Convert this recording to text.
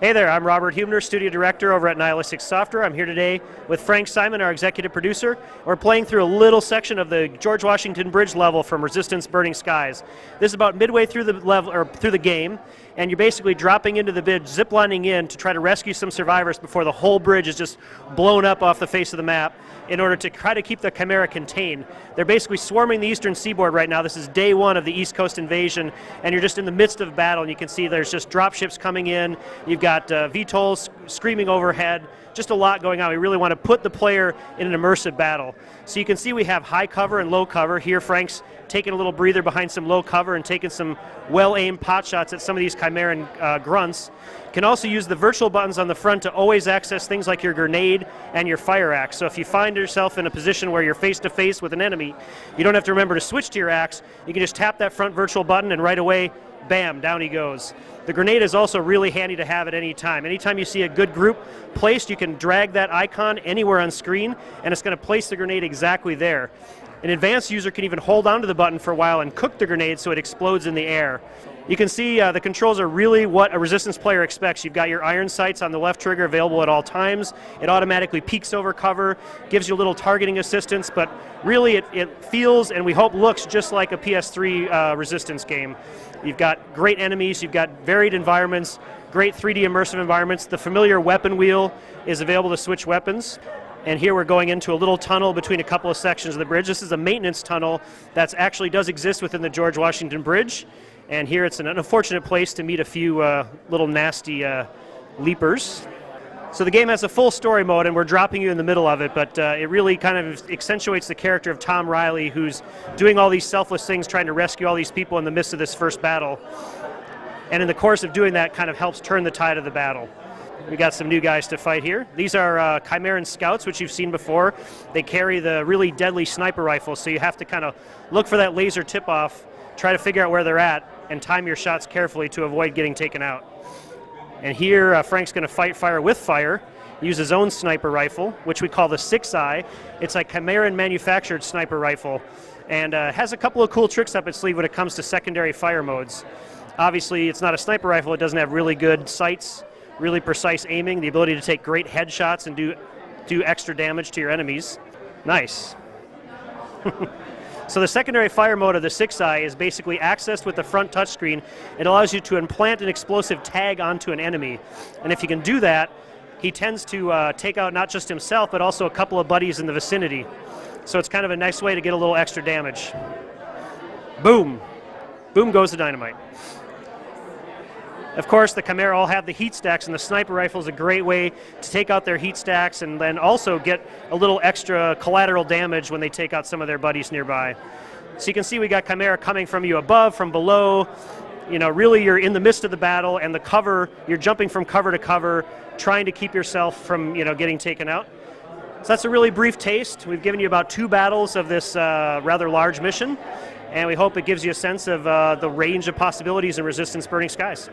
Hey there, I'm Robert Huebner, Studio Director over at Nihilistic Software. I'm here today with Frank Simon, our Executive Producer. We're playing through a little section of the George Washington Bridge level from Resistance Burning Skies. This is about midway through the level, or through the game, and you're basically dropping into the bridge, ziplining in to try to rescue some survivors before the whole bridge is just blown up off the face of the map in order to try to keep the Chimera contained. They're basically swarming the eastern seaboard right now. This is day one of the East Coast invasion, and you're just in the midst of battle, and you can see there's just dropships coming in. You've got VTOLs screaming overhead, just a lot going on. We really want to put the player in an immersive battle. So you can see we have high cover and low cover. Here Frank's taking a little breather behind some low cover and taking some well-aimed pot shots at some of these Chimeran grunts. Can also use the virtual buttons on the front to always access things like your grenade and your fire axe. So if you find yourself in a position where you're face-to-face with an enemy, you don't have to remember to switch to your axe. You can just tap that front virtual button and right away, bam, down he goes. The grenade is also really handy to have at any time. Anytime you see a good group placed, you can drag that icon anywhere on screen, and it's going to place the grenade exactly there. An advanced user can even hold onto the button for a while and cook the grenade so it explodes in the air. You can see the controls are really what a Resistance player expects. You've got your iron sights on the left trigger available at all times. It automatically peeks over cover, gives you a little targeting assistance, but really it feels and we hope looks just like a PS3 Resistance game. You've got great enemies, you've got varied environments, great 3D immersive environments. The familiar weapon wheel is available to switch weapons. And here we're going into a little tunnel between a couple of sections of the bridge. This is a maintenance tunnel that actually does exist within the George Washington Bridge. And here it's an unfortunate place to meet a few little nasty leapers. So the game has a full story mode, and we're dropping you in the middle of it, but it really kind of accentuates the character of Tom Riley, who's doing all these selfless things, trying to rescue all these people in the midst of this first battle. And in the course of doing that, kind of helps turn the tide of the battle. We got some new guys to fight here. These are Chimeran Scouts, which you've seen before. They carry the really deadly sniper rifles, so you have to kind of look for that laser tip-off, try to figure out where they're at, and time your shots carefully to avoid getting taken out. And here, Frank's going to fight fire with fire, use his own sniper rifle, which we call the 6-Eye. It's a Chimeran manufactured sniper rifle, and has a couple of cool tricks up its sleeve when it comes to secondary fire modes. Obviously, it's not a sniper rifle. It doesn't have really good sights, really precise aiming, the ability to take great headshots and do extra damage to your enemies. Nice. So the secondary fire mode of the 6-Eye is basically accessed with the front touchscreen. It allows you to implant an explosive tag onto an enemy. And if you can do that, he tends to take out not just himself, but also a couple of buddies in the vicinity. So it's kind of a nice way to get a little extra damage. Boom. Boom goes the dynamite. Of course, the Chimera all have the heat stacks, and the sniper rifle is a great way to take out their heat stacks and then also get a little extra collateral damage when they take out some of their buddies nearby. So you can see we got Chimera coming from you above, from below. You know, really you're in the midst of the battle, and the cover, you're jumping from cover to cover, trying to keep yourself from, getting taken out. So that's a really brief taste. We've given you about 2 battles of this rather large mission, and we hope it gives you a sense of the range of possibilities in Resistance Burning Skies.